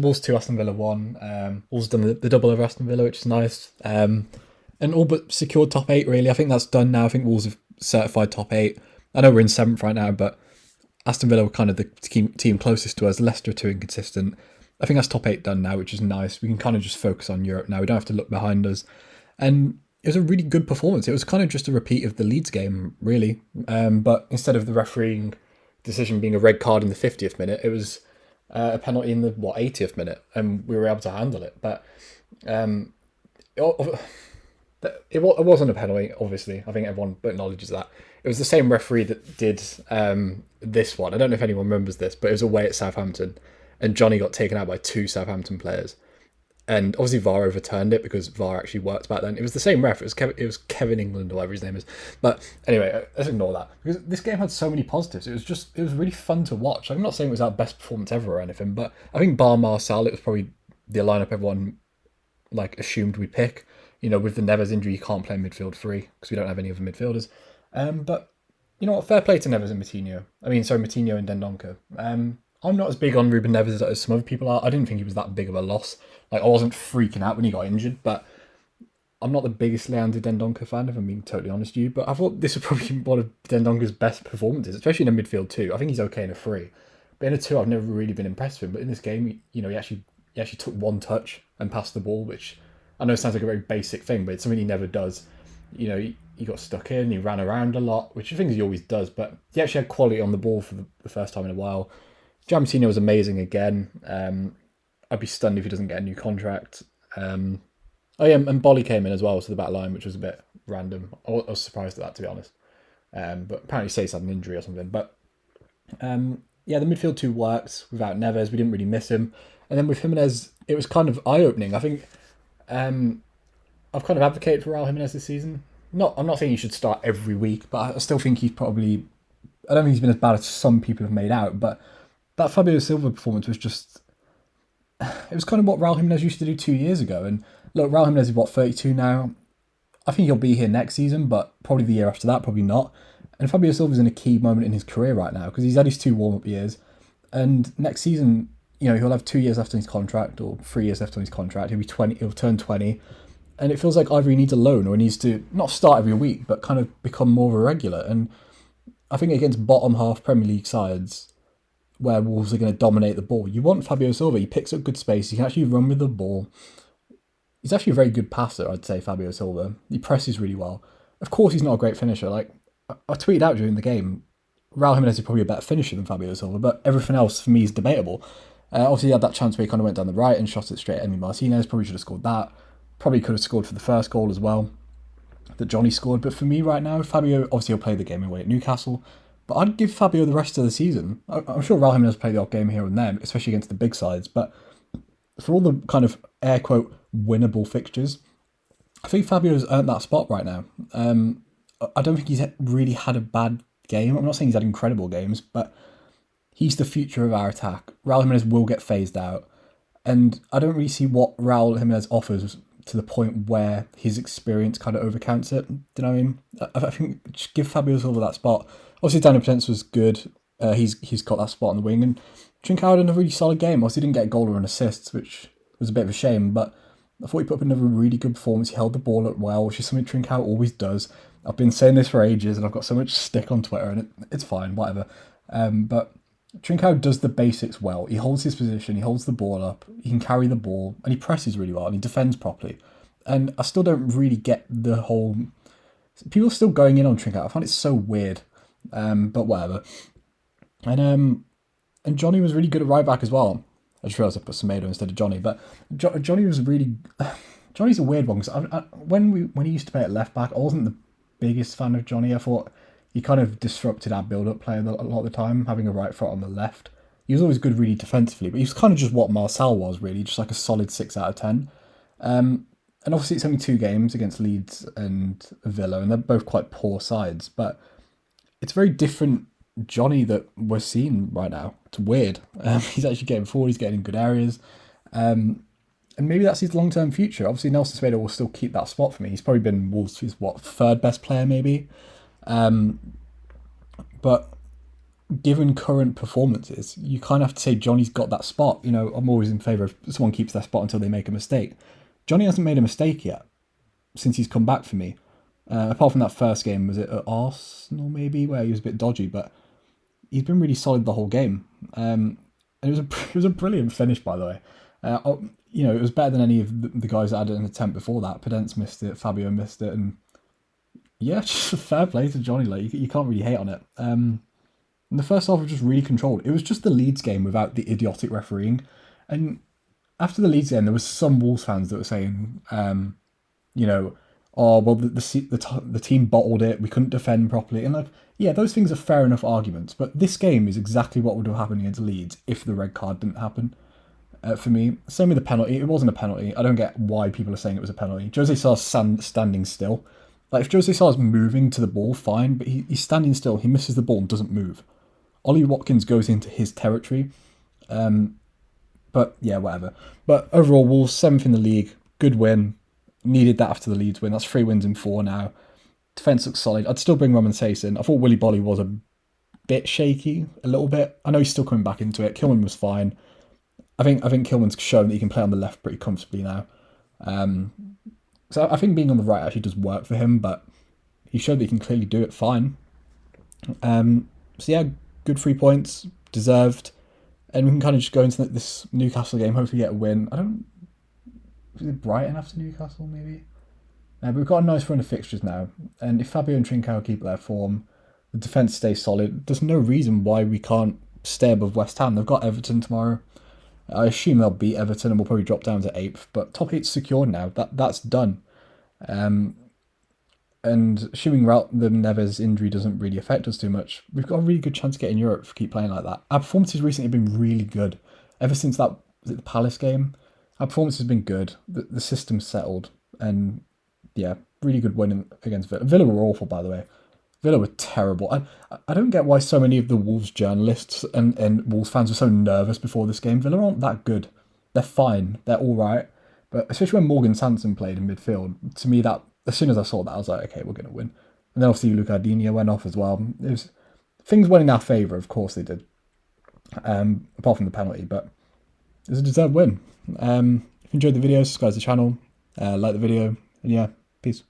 Wolves 2, Aston Villa 1. Wolves done the double over Aston Villa, which is nice. And all but secured top 8, really. I think that's done now. I think Wolves have certified top 8. I know we're in 7th right now, but Aston Villa were kind of the team closest to us. Leicester are too inconsistent. I think that's top 8 done now, which is nice. We can kind of just focus on Europe now. We don't have to look behind us. And it was a really good performance. It was kind of just a repeat of the Leeds game, really. But instead of the refereeing decision being a red card in the 50th minute, it was a penalty in the 80th minute, and we were able to handle it. But it wasn't a penalty, obviously. I think everyone acknowledges that. It was the same referee that did this one. I don't know if anyone remembers this, but it was away at Southampton, and Jonny got taken out by 2 Southampton players. And obviously VAR overturned it because VAR actually worked back then. It was the same ref. It was Kevin England or whatever his name is. But anyway, let's ignore that, because this game had so many positives. It was really fun to watch. I'm not saying it was our best performance ever or anything, but I think bar Marcel, it was probably the lineup everyone assumed we'd pick. With the Neves injury, you can't play midfield 3 because we don't have any other midfielders. But you know what? Fair play to Neves and Moutinho. Moutinho and Dendoncker. I'm not as big on Ruben Neves as some other people are. I didn't think he was that big of a loss. I wasn't freaking out when he got injured, but I'm not the biggest Leandro Dendoncker fan, if I'm being totally honest with you. But I thought this was probably one of Dendoncker's best performances, especially in a midfield 2. I think he's okay in a 3. But in a 2, I've never really been impressed with him. But in this game, he actually took one touch and passed the ball, which I know sounds like a very basic thing, but it's something he never does. He got stuck in, he ran around a lot, which I think he always does, but he actually had quality on the ball for the first time in a while. Giamantino was amazing again. I'd be stunned if he doesn't get a new contract. And Bolly came in as well to the back line, which was a bit random. I was surprised at that, to be honest. But apparently Say's had an injury or something. But the midfield 2 works without Neves. We didn't really miss him. And then with Jimenez, it was kind of eye-opening. I think I've kind of advocated for Raul Jimenez this season. I'm not saying he should start every week, but I still think he's probably... I don't think he's been as bad as some people have made out, but that Fabio Silva performance was just... It was kind of what Raul Jimenez used to do 2 years ago. And look, Raul Jimenez is 32 now. I think he'll be here next season, but probably the year after that, probably not. And Fabio Silva's in a key moment in his career right now, because he's had his 2 warm-up years. And next season, he'll have 2 years left on his contract, or 3 years left on his contract. He'll turn 20. And it feels like either he needs a loan or he needs to not start every week, but kind of become more of a regular. And I think against bottom half Premier League sides, where Wolves are going to dominate the ball, you want Fabio Silva. He picks up good space. He can actually run with the ball. He's actually a very good passer, I'd say, Fabio Silva. He presses really well. Of course, he's not a great finisher. I tweeted out during the game, Raul Jimenez is probably a better finisher than Fabio Silva, but everything else for me is debatable. Obviously, he had that chance where he kind of went down the right and shot it straight at Emi Martinez. Probably should have scored that. Probably could have scored for the first goal as well that Jonny scored. But for me right now, Fabio, obviously he'll play the game away at Newcastle, but I'd give Fabio the rest of the season. I'm sure Raul Jimenez play the odd game here and there, especially against the big sides, but for all the kind of air quote winnable fixtures, I think Fabio's earned that spot right now. I don't think he's really had a bad game. I'm not saying he's had incredible games, but he's the future of our attack. Raul Jimenez will get phased out, and I don't really see what Raul Jimenez offers to the point where his experience kind of overcounts it. Do you know what I mean? I think just give Fabio Silva that spot. Obviously, Daniel Potence was good. He's got that spot on the wing, and Trincao had a really solid game. Obviously, he didn't get a goal or an assist, which was a bit of a shame, but I thought he put up another really good performance. He held the ball up well, which is something Trincao always does. I've been saying this for ages, and I've got so much stick on Twitter, and it's fine, whatever. But Trincao does the basics well. He holds his position, he holds the ball up, he can carry the ball, and he presses really well, and he defends properly. And I still don't really get the whole... People are still going in on Trincao. I find it so weird, but whatever. And Jonny was really good at right back as well. I just realised I put Semedo instead of Jonny, but Jonny was really... Jonny's a weird one, because when he used to play at left back, I wasn't the biggest fan of Jonny. I thought he kind of disrupted our build-up play a lot of the time, having a right foot on the left. He was always good really defensively, but he was kind of just what Marcel was, really, just like a solid 6 out of 10. And obviously it's only 2 games against Leeds and Villa, and they're both quite poor sides, but it's very different Jonny that we're seeing right now. It's weird. He's actually getting forward, he's getting in good areas. And maybe that's his long-term future. Obviously, Nelson Semedo will still keep that spot for me. He's probably been Wolves' third best player, maybe. But given current performances, you kind of have to say Johnny's got that spot. You know, I'm always in favour of someone keeps their spot until they make a mistake. Johnny hasn't made a mistake yet since he's come back for me. Apart from that first game, was it at Arsenal maybe, where he was a bit dodgy, but he's been really solid the whole game. And it was a brilliant finish, by the way. You know, it was better than any of the guys that had an attempt before that. Pedence missed it, Fabio missed it, and yeah, just fair play to Johnny. Like you can't really hate on it. And the first half was just really controlled. It was just the Leeds game without the idiotic refereeing. And after the Leeds game, there was some Wolves fans that were saying, you know, oh well, the team bottled it. We couldn't defend properly, and like, yeah, those things are fair enough arguments. But this game is exactly what would have happened against Leeds if the red card didn't happen. For me, same with the penalty. It wasn't a penalty. I don't get why people are saying it was a penalty. Jose Sar's standing still. Like if Jose Sar's moving to the ball, fine, but he's standing still. He misses the ball and doesn't move. Ollie Watkins goes into his territory. But yeah, whatever. But overall, Wolves 7th in the league. Good win. Needed that after the Leeds win. That's 3 wins in 4 now. Defence looks solid. I'd still bring Roman Saiss in. I thought Willy Bolly was a bit shaky, a little bit. I know he's still coming back into it. Kilman was fine. I think Kilman's shown that he can play on the left pretty comfortably now. So I think being on the right actually does work for him, but he showed that he can clearly do it fine. So yeah, good 3 points, deserved. And we can kind of just go into this Newcastle game, hopefully get a win. Is it Brighton after Newcastle, maybe? But we've got a nice run of fixtures now. And if Fabio and Trincao keep their form, the defence stays solid, there's no reason why we can't stay above West Ham. They've got Everton tomorrow. I assume they'll beat Everton and we'll probably drop down to 8th. But top 8's secured now. That's done. And assuming the Neves injury doesn't really affect us too much, we've got a really good chance to get in Europe if we keep playing like that. Our performances recently have been really good. Ever since was it the Palace game? Our performance has been good. The system's settled. And yeah, really good win against Villa. Villa were awful, by the way. Villa were terrible. I don't get why so many of the Wolves journalists and Wolves fans were so nervous before this game. Villa aren't that good. They're fine. They're all right. But especially when Morgan Sanson played in midfield, to me, that as soon as I saw that, I was like, okay, we're going to win. And then obviously Lucardinho went off as well. Things went in our favour, of course they did. Apart from the penalty, but it was a deserved win. If you enjoyed the video, subscribe to the channel, like the video, and yeah, peace.